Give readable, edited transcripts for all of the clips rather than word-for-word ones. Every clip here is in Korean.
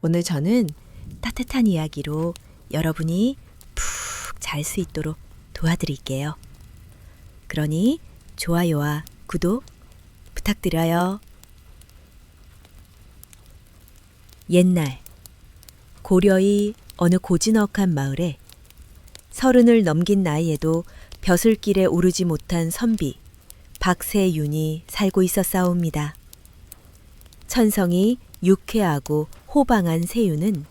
오늘 저는 따뜻한 이야기로 여러분이 푹 잘 수 있도록 도와드릴게요. 그러니 좋아요와 구독 부탁드려요. 옛날 고려의 어느 고즈넉한 마을에 30을 넘긴 나이에도 벼슬길에 오르지 못한 선비 박세윤이 살고 있었사옵니다. 천성이 유쾌하고 호방한 세윤은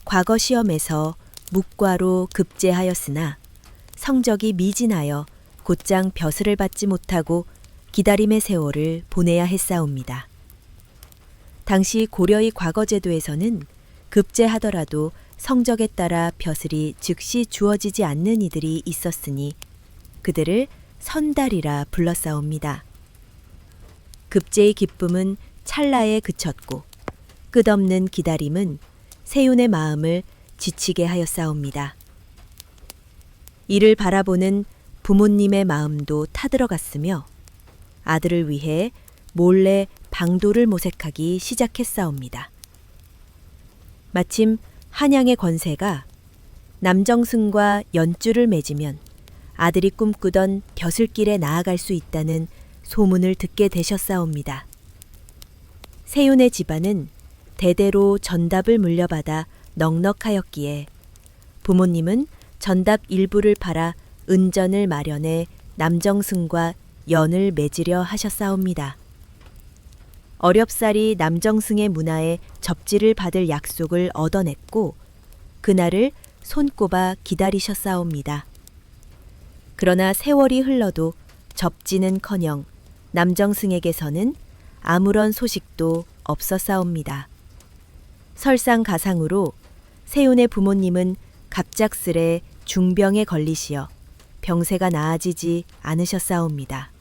과거 시험에서 묵과로 급제하였으나 성적이 미진하여 곧장 벼슬을 받지 못하고 기다림의 세월을 보내야 했사옵니다. 당시 고려의 과거제도에서는 급제하더라도 성적에 따라 벼슬이 즉시 주어지지 않는 이들이 있었으니 그들을 선달이라 불렀사옵니다. 급제의 기쁨은 찰나에 그쳤고 끝없는 기다림은 세윤의 마음을 지치게 하였사옵니다. 이를 바라보는 부모님의 마음도 타들어갔으며 아들을 위해 몰래 방도를 모색하기 시작했사옵니다. 마침 한양의 권세가 남정승과 연줄을 맺으면 아들이 꿈꾸던 벼슬길에 나아갈 수 있다는 소문을 듣게 되셨사옵니다. 세윤의 집안은 대대로 전답을 물려받아 넉넉하였기에 부모님은 전답 일부를 팔아 은전을 마련해 남정승과 연을 맺으려 하셨사옵니다. 어렵사리 남정승의 문화에 접지를 받을 약속을 얻어냈고 그날을 손꼽아 기다리셨사옵니다. 그러나 세월이 흘러도 접지는커녕 남정승에게서는 아무런 소식도 없었사옵니다. 설상가상으로 세윤의 부모님은 갑작스레 중병에 걸리시어 병세가 나아지지 않으셨사옵니다.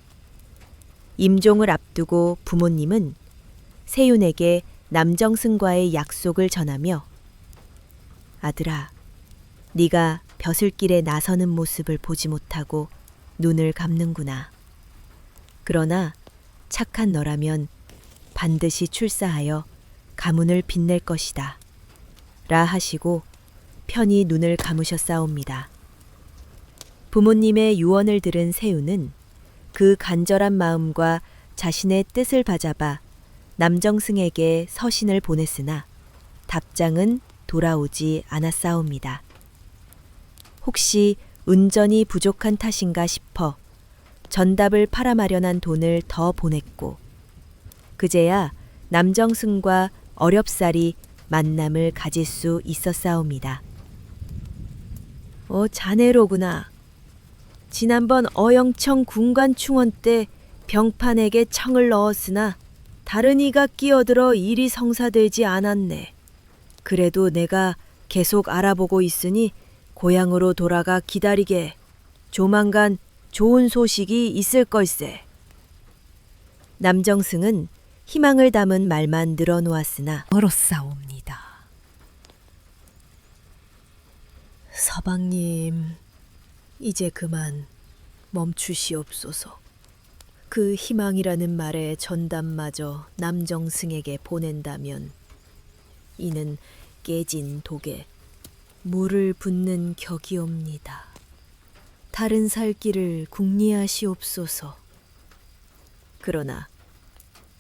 임종을 앞두고 부모님은 세윤에게 남정승과의 약속을 전하며 아들아, 네가 벼슬길에 나서는 모습을 보지 못하고 눈을 감는구나. 그러나 착한 너라면 반드시 출사하여 가문을 빛낼 것이다. 라 하시고 편히 눈을 감으셨사옵니다. 부모님의 유언을 들은 세윤은 그 간절한 마음과 자신의 뜻을 받잡아 남정승에게 서신을 보냈으나 답장은 돌아오지 않았사옵니다. 혹시 은전이 부족한 탓인가 싶어 전답을 팔아 마련한 돈을 더 보냈고 그제야 남정승과 어렵사리 만남을 가질 수 있었사옵니다. 자네로구나. 지난번 어영청 군관충원 때 병판에게 청을 넣었으나 다른 이가 끼어들어 일이 성사되지 않았네. 그래도 내가 계속 알아보고 있으니 고향으로 돌아가 기다리게. 조만간 좋은 소식이 있을 걸세. 남정승은 희망을 담은 말만 늘어놓았으나 멀었사옵니다. 서방님, 이제 그만 멈추시옵소서. 그 희망이라는 말의 전담마저 남정승에게 보낸다면 이는 깨진 독에 물을 붓는 격이옵니다. 다른 살 길을 궁리하시옵소서. 그러나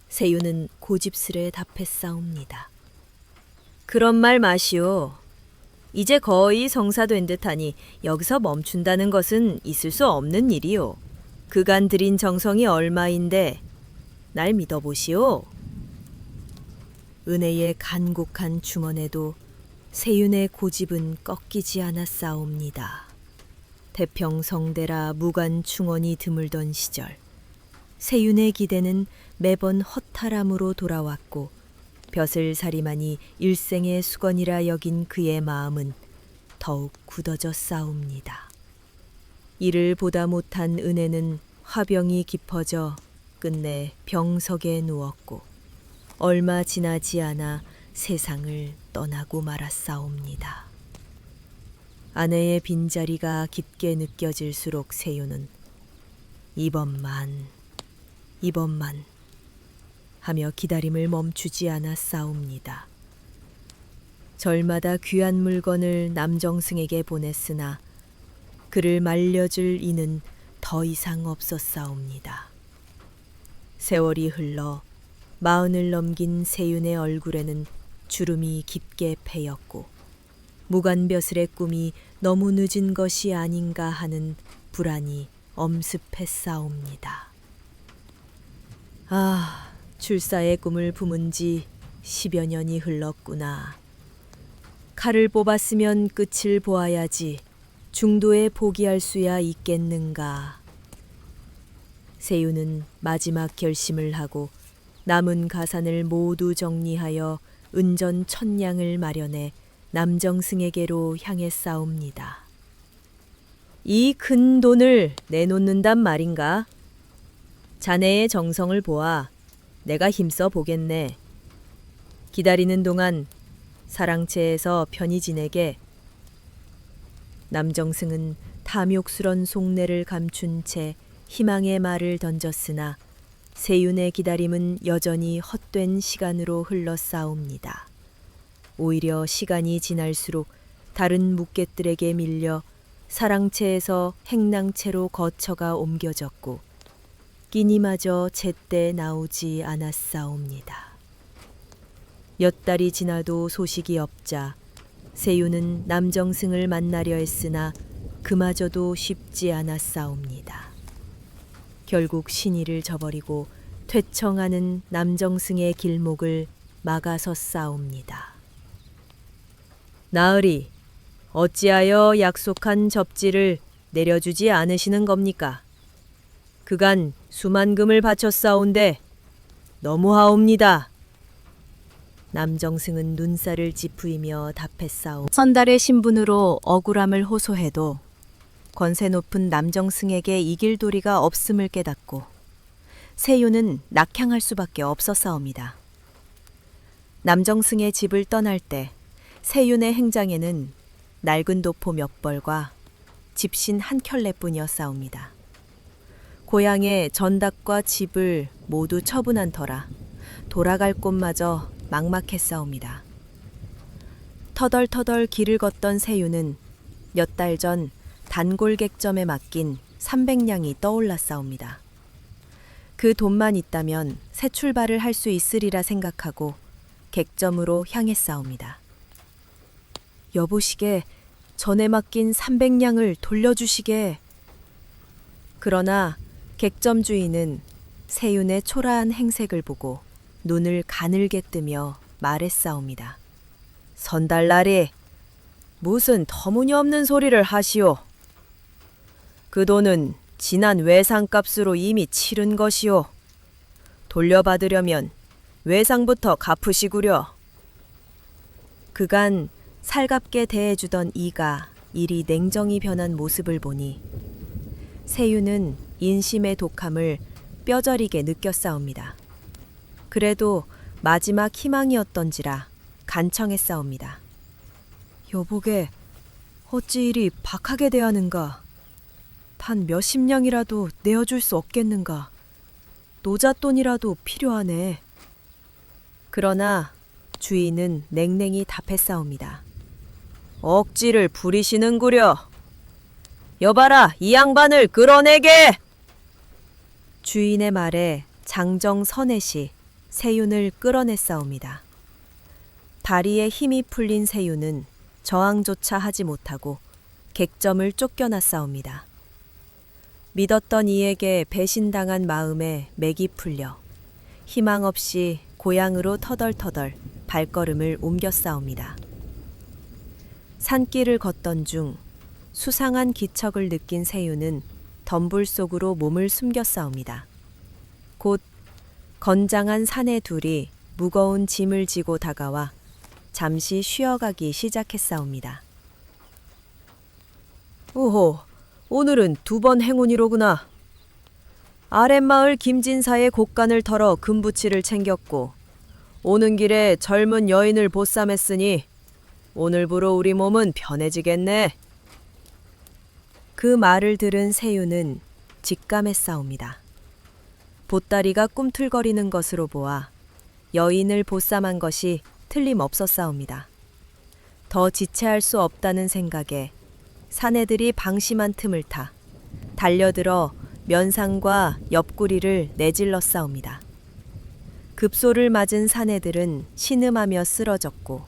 세윤은 고집스레 답했사옵니다. 그런 말 마시오. 이제 거의 성사된 듯하니 여기서 멈춘다는 것은 있을 수 없는 일이오. 그간 들인 정성이 얼마인데 날 믿어보시오. 은혜의 간곡한 중언에도 세윤의 고집은 꺾이지 않았사옵니다. 태평성대라 무관충언이 드물던 시절 세윤의 기대는 매번 허탈함으로 돌아왔고 벼슬살이만이 일생의 수건이라 여긴 그의 마음은 더욱 굳어져 싸웁니다. 이를 보다 못한 은혜는 화병이 깊어져 끝내 병석에 누웠고 얼마 지나지 않아 세상을 떠나고 말았사옵니다. 아내의 빈자리가 깊게 느껴질수록 세윤은 이번만 하며 기다림을 멈추지 않아 싸웁니다. 절마다 귀한 물건을 남정승에게 보냈으나 그를 말려줄 이는 더 이상 없었사옵니다. 세월이 흘러 40을 넘긴 세윤의 얼굴에는 주름이 깊게 패였고 무간벼슬의 꿈이 너무 늦은 것이 아닌가 하는 불안이 엄습했사옵니다. 아, 출사의 꿈을 품은 지 10여 년이 흘렀구나. 칼을 뽑았으면 끝을 보아야지 중도에 포기할 수야 있겠는가. 세윤은 마지막 결심을 하고 남은 가산을 모두 정리하여 은전 1000냥을 마련해 남정승에게로 향했사옵니다. 이 큰 돈을 내놓는단 말인가? 자네의 정성을 보아 내가 힘써 보겠네. 기다리는 동안 사랑채에서 편히 지내게. 남정승은 탐욕스런 속내를 감춘 채 희망의 말을 던졌으나 세윤의 기다림은 여전히 헛된 시간으로 흘러싸옵니다. 오히려 시간이 지날수록 다른 묵갯들에게 밀려 사랑채에서 행랑채로 거처가 옮겨졌고 끼니마저 제때 나오지 않았사옵니다. 몇 달이 지나도 소식이 없자 세윤은 남정승을 만나려 했으나 그마저도 쉽지 않았사옵니다. 결국 신의를 저버리고 퇴청하는 남정승의 길목을 막아섰사옵니다. 나으리, 어찌하여 약속한 접지를 내려주지 않으시는 겁니까? 그간 수만금을 바쳤사온데 너무하옵니다. 남정승은 눈살을 찌푸리며 답했사오. 선달의 신분으로 억울함을 호소해도 권세 높은 남정승에게 이길 도리가 없음을 깨닫고 세윤은 낙향할 수밖에 없었사옵니다. 남정승의 집을 떠날 때 세윤의 행장에는 낡은 도포 몇 벌과 집신 한 켤레뿐이었사옵니다. 고향의 전닭과 집을 모두 처분한 터라 돌아갈 곳마저 막막했사옵니다. 터덜터덜 길을 걷던 세윤은 몇 달 전 단골 객점에 맡긴 300냥이 떠올랐사옵니다. 그 돈만 있다면 새 출발을 할 수 있으리라 생각하고 객점으로 향했사옵니다. 여보시게 전에 맡긴 300냥을 돌려주시게. 그러나 객점 주인은 세윤의 초라한 행색을 보고 눈을 가늘게 뜨며 말했사옵니다. 선달나리, 무슨 터무니없는 소리를 하시오. 그 돈은 지난 외상값으로 이미 치른 것이오. 돌려받으려면 외상부터 갚으시구려. 그간 살갑게 대해주던 이가 이리 냉정히 변한 모습을 보니 세윤은 인심의 독함을 뼈저리게 느꼈사옵니다. 그래도 마지막 희망이었던지라 간청했사옵니다. 여보게 어찌 이리 박하게 대하는가? 단 몇십 냥이라도 내어줄 수 없겠는가? 노잣돈이라도 필요하네. 그러나 주인은 냉랭히 답했사옵니다. 억지를 부리시는구려. 여봐라, 이 양반을 끌어내게! 주인의 말에 장정 선넷이 세윤을 끌어냈사옵니다. 다리에 힘이 풀린 세윤은 저항조차 하지 못하고 객점을 쫓겨났사옵니다. 믿었던 이에게 배신당한 마음에 맥이 풀려 희망 없이 고향으로 터덜터덜 발걸음을 옮겼사옵니다. 산길을 걷던 중 수상한 기척을 느낀 세윤은 덤불 속으로 몸을 숨겼사옵니다. 곧 건장한 사내 둘이 무거운 짐을 지고 다가와 잠시 쉬어가기 시작했사옵니다. 오호, 오늘은 2번 행운이로구나. 아랫마을 김진사의 곡간을 털어 금부치를 챙겼고 오는 길에 젊은 여인을 보쌈했으니 오늘부로 우리 몸은 편해지겠네. 그 말을 들은 세윤은 직감했사옵니다. 보따리가 꿈틀거리는 것으로 보아 여인을 보쌈한 것이 틀림없었사옵니다. 더 지체할 수 없다는 생각에 사내들이 방심한 틈을 타 달려들어 면상과 옆구리를 내질러 싸웁니다. 급소를 맞은 사내들은 신음하며 쓰러졌고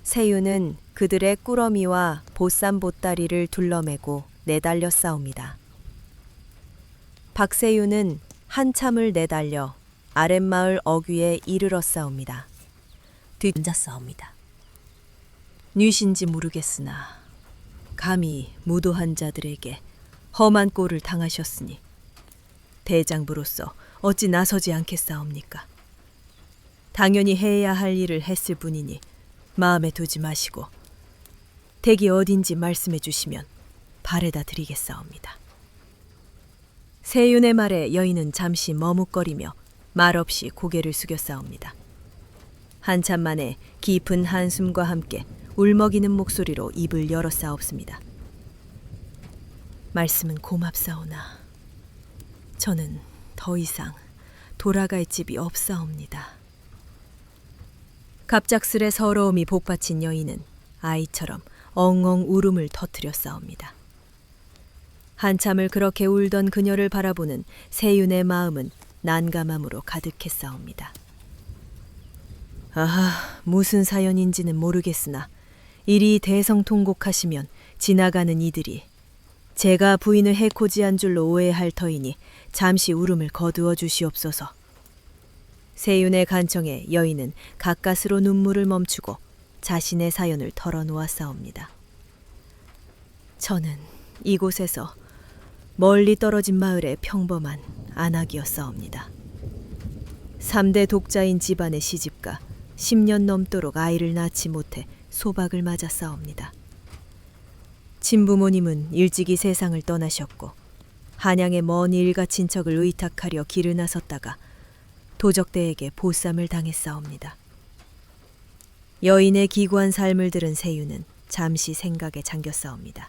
세윤은 그들의 꾸러미와 보쌈 보따리를 둘러매고 내달려 싸웁니다. 박세윤은 한참을 내달려 아랫마을 어귀에 이르러 싸웁니다. 뒤앉아 싸웁니다. 뉘신지 모르겠으나 감히 무도한 자들에게 험한 꼴을 당하셨으니 대장부로서 어찌 나서지 않겠사옵니까? 당연히 해야 할 일을 했을 뿐이니 마음에 두지 마시고 댁이 어딘지 말씀해 주시면 바래다 드리겠사옵니다. 세윤의 말에 여인은 잠시 머뭇거리며 말없이 고개를 숙였사옵니다. 한참 만에 깊은 한숨과 함께 울먹이는 목소리로 입을 열었사옵습니다. 말씀은 고맙사오나 저는 더 이상 돌아갈 집이 없사옵니다. 갑작스레 서러움이 복받친 여인은 아이처럼 엉엉 울음을 터뜨렸사옵니다. 한참을 그렇게 울던 그녀를 바라보는 세윤의 마음은 난감함으로 가득했사옵니다. 아하, 무슨 사연인지는 모르겠으나 이리 대성통곡하시면 지나가는 이들이 제가 부인을 해코지한 줄로 오해할 터이니 잠시 울음을 거두어 주시옵소서. 세윤의 간청에 여인은 가까스로 눈물을 멈추고 자신의 사연을 털어놓았사옵니다. 저는 이곳에서 멀리 떨어진 마을의 평범한 안악이었사옵니다. 3대 독자인 집안의 시집가 10년 넘도록 아이를 낳지 못해 소박을 맞았사옵니다. 친부모님은 일찍이 세상을 떠나셨고 한양의 먼 일가 친척을 의탁하려 길을 나섰다가 도적대에게 보쌈을 당했사옵니다. 여인의 기구한 삶을 들은 세윤은 잠시 생각에 잠겼사옵니다.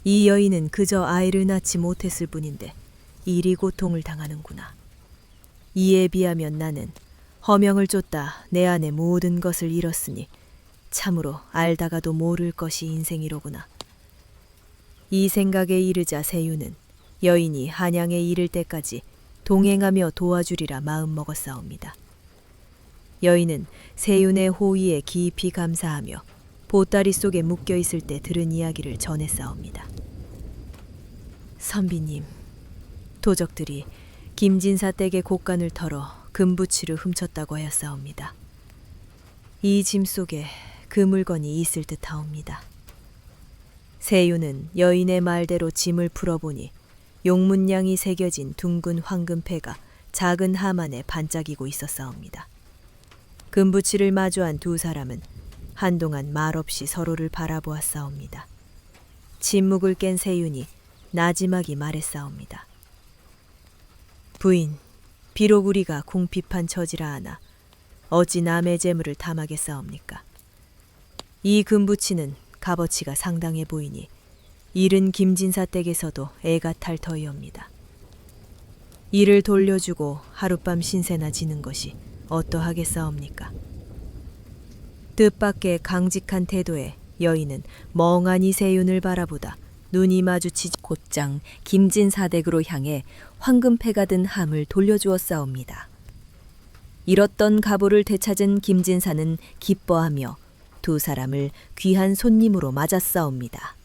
이 여인은 그저 아이를 낳지 못했을 뿐인데 이리 고통을 당하는구나. 이에 비하면 나는 허명을 쫓다 내 안의 모든 것을 잃었으니 참으로 알다가도 모를 것이 인생이로구나. 이 생각에 이르자 세윤은 여인이 한양에 이를 때까지 동행하며 도와주리라 마음먹었사옵니다. 여인은 세윤의 호의에 깊이 감사하며 보따리 속에 묶여있을 때 들은 이야기를 전했사옵니다. 선비님, 도적들이 김진사 댁의 곳간을 털어 금부치를 훔쳤다고 하였사옵니다. 이 짐 속에 그 물건이 있을 듯하옵니다. 세윤은 여인의 말대로 짐을 풀어보니 용문양이 새겨진 둥근 황금패가 작은 하만에 반짝이고 있었사옵니다. 금부치를 마주한 두 사람은 한동안 말없이 서로를 바라보았사옵니다. 침묵을 깬 세윤이 나지막이 말했사옵니다. 부인, 비록 우리가 궁핍한 처지라 하나 어찌 남의 재물을 탐하겠사옵니까? 이 금부치는 값어치가 상당해 보이니 이른 김진사 댁에서도 애가 탈 터이옵니다. 이를 돌려주고 하룻밤 신세나 지는 것이 어떠하겠사옵니까? 뜻밖의 강직한 태도에 여인은 멍하니 세윤을 바라보다 눈이 마주치지 곧장 김진사 댁으로 향해 황금패가 든 함을 돌려주었사옵니다. 잃었던 가보를 되찾은 김진사는 기뻐하며 두 사람을 귀한 손님으로 맞았사옵니다.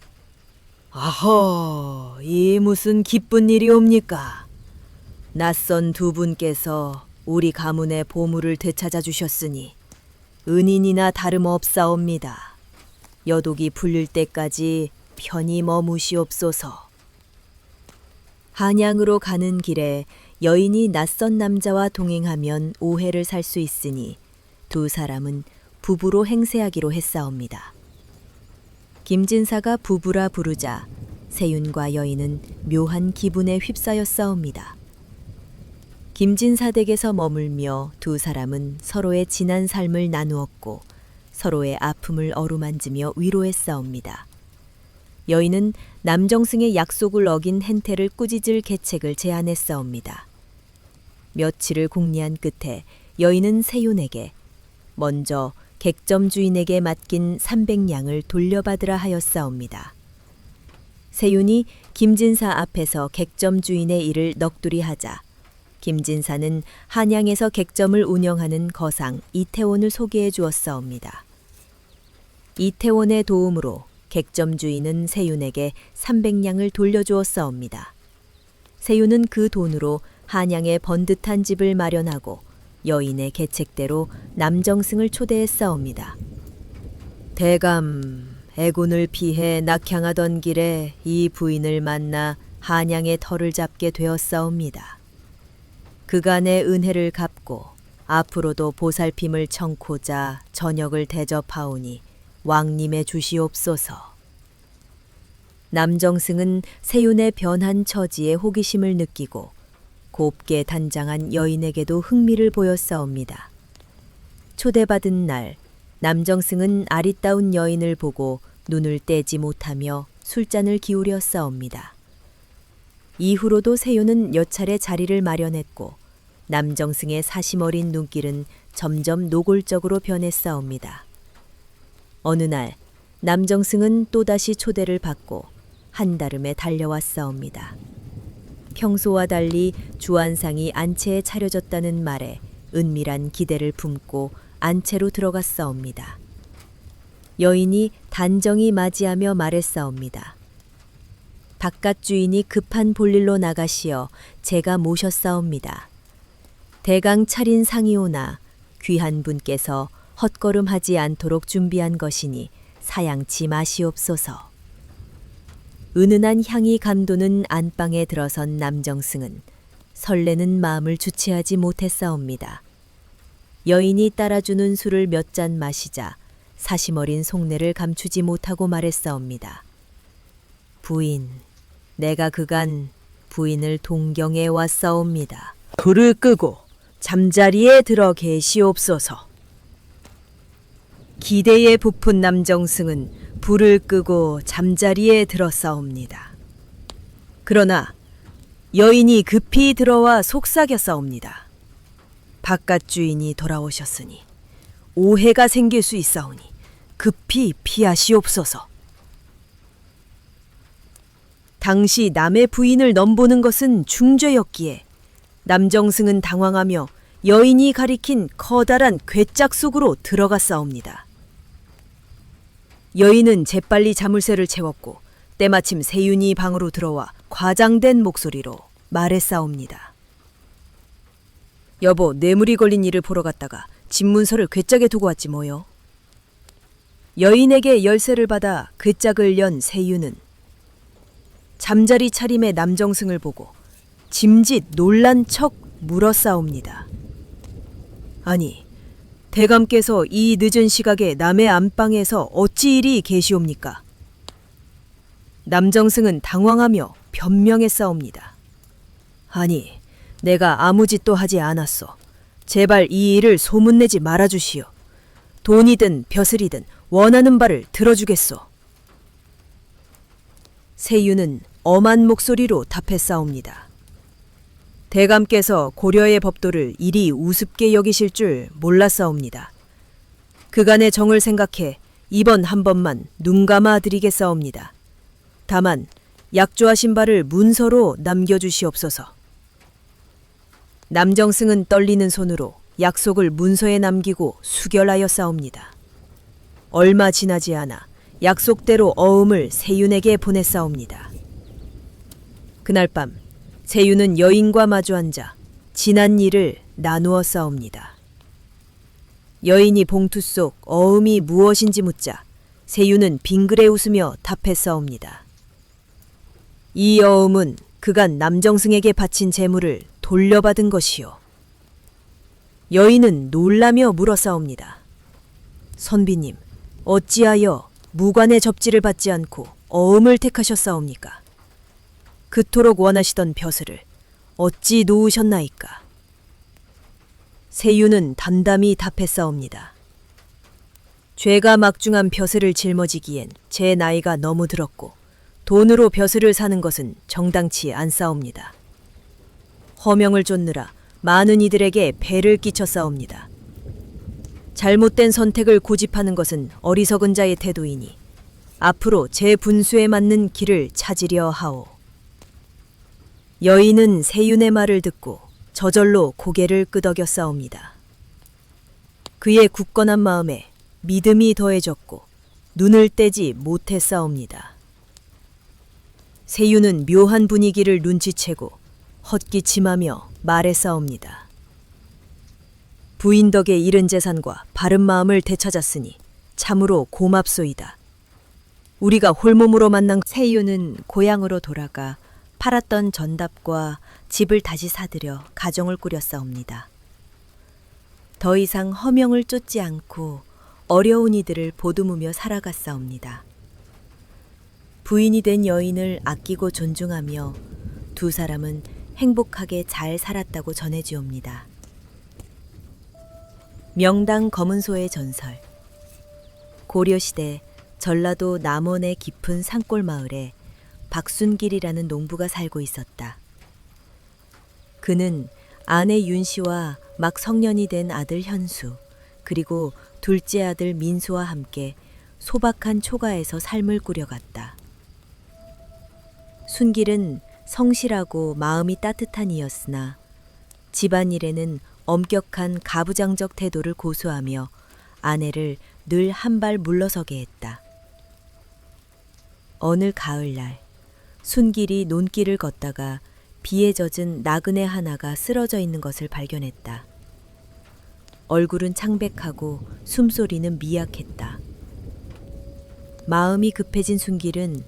아허, 이 무슨 기쁜 일이옵니까? 낯선 두 분께서 우리 가문의 보물을 되찾아 주셨으니 은인이나 다름없사옵니다. 여독이 풀릴 때까지 편히 머무시옵소서. 한양으로 가는 길에 여인이 낯선 남자와 동행하면 오해를 살 수 있으니 두 사람은 부부로 행세하기로 했사옵니다. 김진사가 부부라 부르자 세윤과 여인은 묘한 기분에 휩싸였사옵니다. 김진사 댁에서 머물며 두 사람은 서로의 지난 삶을 나누었고 서로의 아픔을 어루만지며 위로했사옵니다. 여인은 남정승의 약속을 어긴 행태를 꾸짖을 계책을 제안했사옵니다. 며칠을 궁리한 끝에 여인은 세윤에게 먼저 객점 주인에게 맡긴 300냥을 돌려받으라 하였사옵니다. 세윤이 김진사 앞에서 객점 주인의 일을 넋두리 하자 김진사는 한양에서 객점을 운영하는 거상 이태원을 소개해 주었사옵니다. 이태원의 도움으로 객점 주인은 세윤에게 300냥을 돌려주었사옵니다. 세윤은 그 돈으로 한양에 번듯한 집을 마련하고 여인의 계책대로 남정승을 초대했사옵니다. 대감, 애군을 피해 낙향하던 길에 이 부인을 만나 한양의 터를 잡게 되었사옵니다. 그간의 은혜를 갚고 앞으로도 보살핌을 청코자 저녁을 대접하오니 왕님의 주시옵소서. 남정승은 세윤의 변한 처지에 호기심을 느끼고 곱게 단장한 여인에게도 흥미를 보였사옵니다. 초대받은 날 남정승은 아리따운 여인을 보고 눈을 떼지 못하며 술잔을 기울였사옵니다. 이후로도 세윤은 몇 차례 자리를 마련했고 남정승의 사심 어린 눈길은 점점 노골적으로 변했사옵니다. 어느 날 남정승은 또다시 초대를 받고 한달음에 달려왔사옵니다. 평소와 달리 주안상이 안채에 차려졌다는 말에 은밀한 기대를 품고 안채로 들어갔사옵니다. 여인이 단정히 맞이하며 말했사옵니다. 바깥 주인이 급한 볼일로 나가시어 제가 모셨사옵니다. 대강 차린 상이오나 귀한 분께서 헛걸음하지 않도록 준비한 것이니 사양치 마시옵소서. 은은한 향이 감도는 안방에 들어선 남정승은 설레는 마음을 주체하지 못했사옵니다. 여인이 따라주는 술을 몇 잔 마시자 사심 어린 속내를 감추지 못하고 말했사옵니다. 부인, 내가 그간 부인을 동경해 왔사옵니다. 불을 끄고 잠자리에 들어 계시옵소서. 기대에 부푼 남정승은 불을 끄고 잠자리에 들었사옵니다. 그러나 여인이 급히 들어와 속삭였사옵니다. 바깥 주인이 돌아오셨으니 오해가 생길 수 있사오니 급히 피하시옵소서. 당시 남의 부인을 넘보는 것은 중죄였기에 남정승은 당황하며 여인이 가리킨 커다란 괴짝 속으로 들어갔사옵니다. 여인은 재빨리 자물쇠를 채웠고 때마침 세윤이 방으로 들어와 과장된 목소리로 말했사옵니다. 여보, 뇌물이 걸린 일을 보러 갔다가 집문서를 괴짝에 두고 왔지 뭐요. 여인에게 열쇠를 받아 괴짝을 연 세윤은 잠자리 차림의 남정승을 보고 짐짓 놀란 척 물었사옵니다. 아니, 대감께서 이 늦은 시각에 남의 안방에서 어찌 이리 계시옵니까? 남정승은 당황하며 변명했사옵니다. 아니, 내가 아무 짓도 하지 않았소. 제발 이 일을 소문내지 말아주시오. 돈이든 벼슬이든 원하는 바를 들어주겠소. 세윤은 엄한 목소리로 답했사옵니다. 대감께서 고려의 법도를 이리 우습게 여기실 줄 몰랐사옵니다. 그간의 정을 생각해 이번 한 번만 눈 감아 드리겠사옵니다. 다만 약조하신 바를 문서로 남겨주시옵소서. 남정승은 떨리는 손으로 약속을 문서에 남기고 수결하였사옵니다. 얼마 지나지 않아 약속대로 어음을 세윤에게 보냈사옵니다. 그날 밤 세윤은 여인과 마주 앉아 지난 일을 나누어 싸웁니다. 여인이 봉투 속 어음이 무엇인지 묻자 세윤은 빙그레 웃으며 답했사옵니다. 이 어음은 그간 남정승에게 바친 재물을 돌려받은 것이요. 여인은 놀라며 물어싸옵니다. 선비님, 어찌하여 무관의 접지를 받지 않고 어음을 택하셨사옵니까? 그토록 원하시던 벼슬을 어찌 놓으셨나이까? 세윤은 담담히 답했사옵니다. 죄가 막중한 벼슬을 짊어지기엔 제 나이가 너무 들었고 돈으로 벼슬을 사는 것은 정당치 않사옵니다. 허명을 쫓느라 많은 이들에게 배를 끼쳤사옵니다. 잘못된 선택을 고집하는 것은 어리석은 자의 태도이니 앞으로 제 분수에 맞는 길을 찾으려 하오. 여인은 세윤의 말을 듣고 저절로 고개를 끄덕여 싸웁니다. 그의 굳건한 마음에 믿음이 더해졌고 눈을 떼지 못해 싸웁니다. 세윤은 묘한 분위기를 눈치채고 헛기침하며 말에 싸웁니다. 부인 덕에 잃은 재산과 바른 마음을 되찾았으니 참으로 고맙소이다. 우리가 홀몸으로 만난 세윤은 고향으로 돌아가 팔았던 전답과 집을 다시 사들여 가정을 꾸렸사옵니다. 더 이상 허명을 쫓지 않고 어려운 이들을 보듬으며 살아갔사옵니다. 부인이 된 여인을 아끼고 존중하며 두 사람은 행복하게 잘 살았다고 전해지옵니다. 명당 검은소의 전설. 고려시대 전라도 남원의 깊은 산골 마을에 박순길이라는 농부가 살고 있었다. 그는 아내 윤씨와 막 성년이 된 아들 현수, 그리고 둘째 아들 민수와 함께 소박한 초가에서 삶을 꾸려갔다. 순길은 성실하고 마음이 따뜻한 이였으나 집안일에는 엄격한 가부장적 태도를 고수하며 아내를 늘 한 발 물러서게 했다. 어느 가을날 순길이 논길을 걷다가 비에 젖은 나그네 하나가 쓰러져 있는 것을 발견했다. 얼굴은 창백하고 숨소리는 미약했다. 마음이 급해진 순길은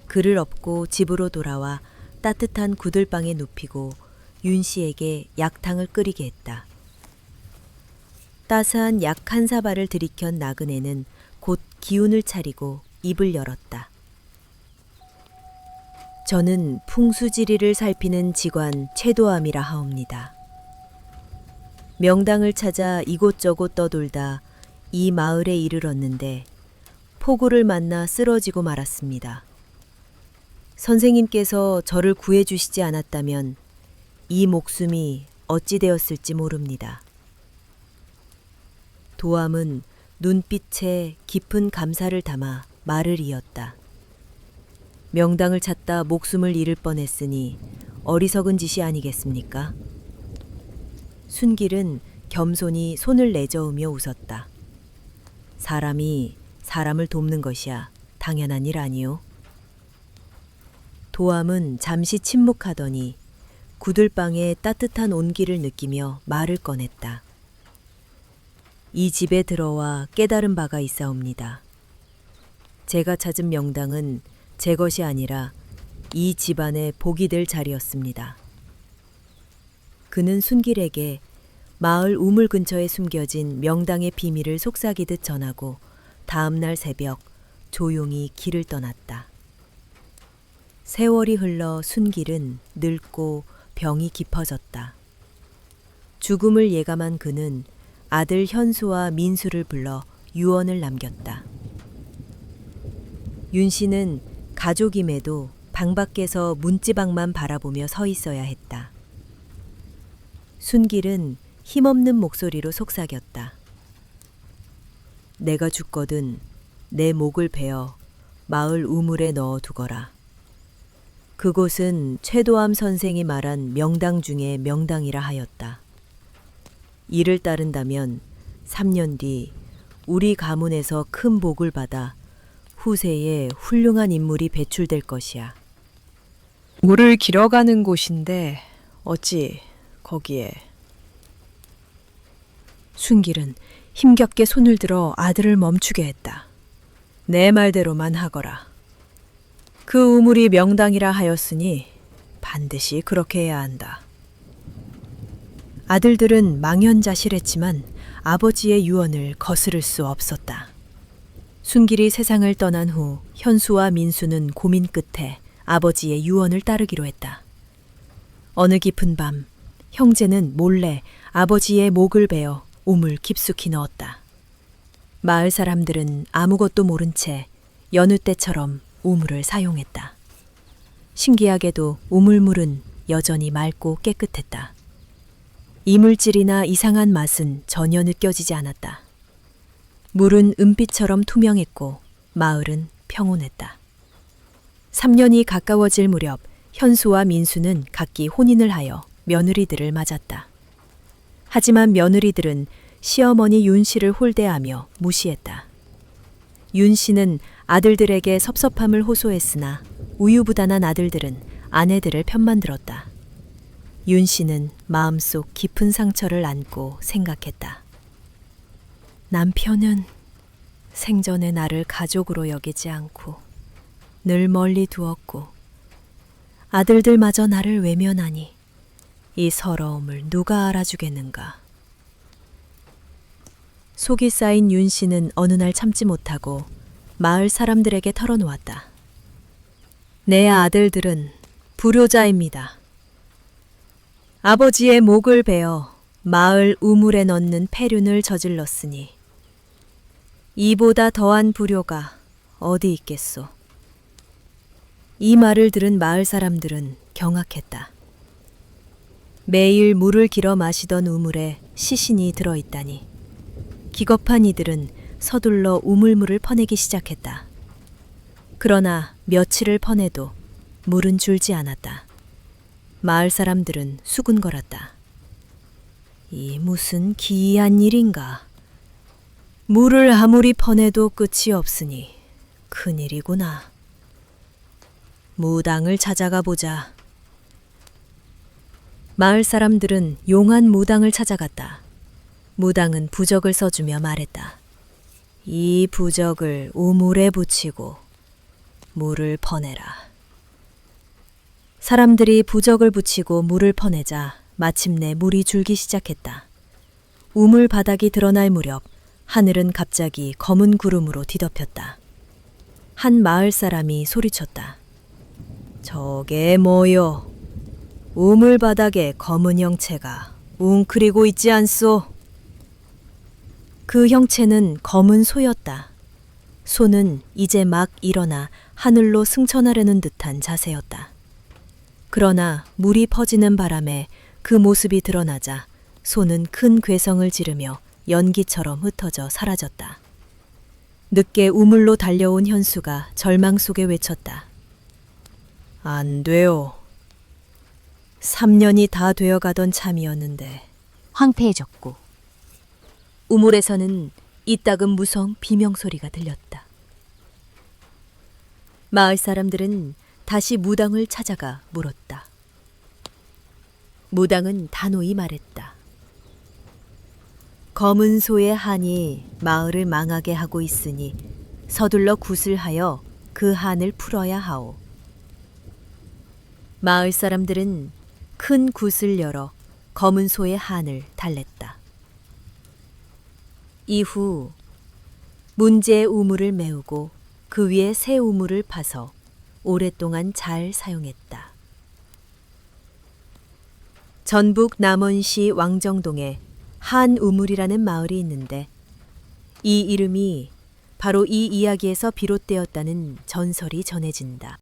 그를 업고 집으로 돌아와 따뜻한 구들방에 눕히고 윤 씨에게 약탕을 끓이게 했다. 따스한 약 한 사발을 들이켠 나그네는 곧 기운을 차리고 입을 열었다. 저는 풍수지리를 살피는 직관 최도암이라 하옵니다. 명당을 찾아 이곳저곳 떠돌다 이 마을에 이르렀는데 폭우를 만나 쓰러지고 말았습니다. 선생님께서 저를 구해주시지 않았다면 이 목숨이 어찌 되었을지 모릅니다. 도암은 눈빛에 깊은 감사를 담아 말을 이었다. 명당을 찾다 목숨을 잃을 뻔했으니 어리석은 짓이 아니겠습니까? 순길은 겸손히 손을 내저으며 웃었다. 사람이 사람을 돕는 것이야 당연한 일 아니요. 도암은 잠시 침묵하더니 구들방의 따뜻한 온기를 느끼며 말을 꺼냈다. 이 집에 들어와 깨달은 바가 있사옵니다. 제가 찾은 명당은 제 것이 아니라 이 집안의 복이 될 자리였습니다. 그는 순길에게 마을 우물 근처에 숨겨진 명당의 비밀을 속삭이듯 전하고 다음 날 새벽 조용히 길을 떠났다. 세월이 흘러 순길은 늙고 병이 깊어졌다. 죽음을 예감한 그는 아들 현수와 민수를 불러 유언을 남겼다. 윤 씨는 가족임에도 방 밖에서 문지방만 바라보며 서 있어야 했다. 순길은 힘없는 목소리로 속삭였다. 내가 죽거든 내 목을 베어 마을 우물에 넣어 두거라. 그곳은 최도암 선생이 말한 명당 중에 명당이라 하였다. 이를 따른다면 3년 뒤 우리 가문에서 큰 복을 받아 후세에 훌륭한 인물이 배출될 것이야. 물을 길어가는 곳인데 어찌 거기에. 순길은 힘겹게 손을 들어 아들을 멈추게 했다. 내 말대로만 하거라. 그 우물이 명당이라 하였으니 반드시 그렇게 해야 한다. 아들들은 망연자실했지만 아버지의 유언을 거스를 수 없었다. 순길이 세상을 떠난 후 현수와 민수는 고민 끝에 아버지의 유언을 따르기로 했다. 어느 깊은 밤 형제는 몰래 아버지의 목을 베어 우물 깊숙이 넣었다. 마을 사람들은 아무것도 모른 채 여느 때처럼 우물을 사용했다. 신기하게도 우물물은 여전히 맑고 깨끗했다. 이물질이나 이상한 맛은 전혀 느껴지지 않았다. 물은 은빛처럼 투명했고 마을은 평온했다. 3년이 가까워질 무렵 현수와 민수는 각기 혼인을 하여 며느리들을 맞았다. 하지만 며느리들은 시어머니 윤 씨를 홀대하며 무시했다. 윤 씨는 아들들에게 섭섭함을 호소했으나 우유부단한 아들들은 아내들을 편만 들었다. 윤 씨는 마음속 깊은 상처를 안고 생각했다. 남편은 생전에 나를 가족으로 여기지 않고 늘 멀리 두었고 아들들마저 나를 외면하니 이 서러움을 누가 알아주겠는가. 속이 쌓인 윤 씨는 어느 날 참지 못하고 마을 사람들에게 털어놓았다. 내 아들들은 불효자입니다. 아버지의 목을 베어 마을 우물에 넣는 폐륜을 저질렀으니 이보다 더한 불효가 어디 있겠소. 이 말을 들은 마을 사람들은 경악했다. 매일 물을 길어 마시던 우물에 시신이 들어있다니 기겁한 이들은 서둘러 우물물을 퍼내기 시작했다. 그러나 며칠을 퍼내도 물은 줄지 않았다. 마을 사람들은 수군거렸다. 이 무슨 기이한 일인가. 물을 아무리 퍼내도 끝이 없으니 큰일이구나. 무당을 찾아가 보자. 마을 사람들은 용한 무당을 찾아갔다. 무당은 부적을 써주며 말했다. 이 부적을 우물에 붙이고 물을 퍼내라. 사람들이 부적을 붙이고 물을 퍼내자 마침내 물이 줄기 시작했다. 우물 바닥이 드러날 무렵 하늘은 갑자기 검은 구름으로 뒤덮였다. 한 마을 사람이 소리쳤다. 저게 뭐요? 우물 바닥에 검은 형체가 웅크리고 있지 않소? 그 형체는 검은 소였다. 소는 이제 막 일어나 하늘로 승천하려는 듯한 자세였다. 그러나 물이 퍼지는 바람에 그 모습이 드러나자 소는 큰 괴성을 지르며 연기처럼 흩어져 사라졌다. 늦게 우물로 달려온 현수가 절망 속에 외쳤다. 안 돼요. 3년이 다 되어가던 참이었는데. 황폐해졌고 우물에서는 이따금 무성 비명소리가 들렸다. 마을 사람들은 다시 무당을 찾아가 물었다. 무당은 단호히 말했다. 검은 소의 한이 마을을 망하게 하고 있으니 서둘러 굿을 하여 그 한을 풀어야 하오. 마을 사람들은 큰 굿을 열어 검은 소의 한을 달랬다. 이후 문제의 우물을 메우고 그 위에 새 우물을 파서 오랫동안 잘 사용했다. 전북 남원시 왕정동에 한우물이라는 마을이 있는데 이 이름이 바로 이 이야기에서 비롯되었다는 전설이 전해진다.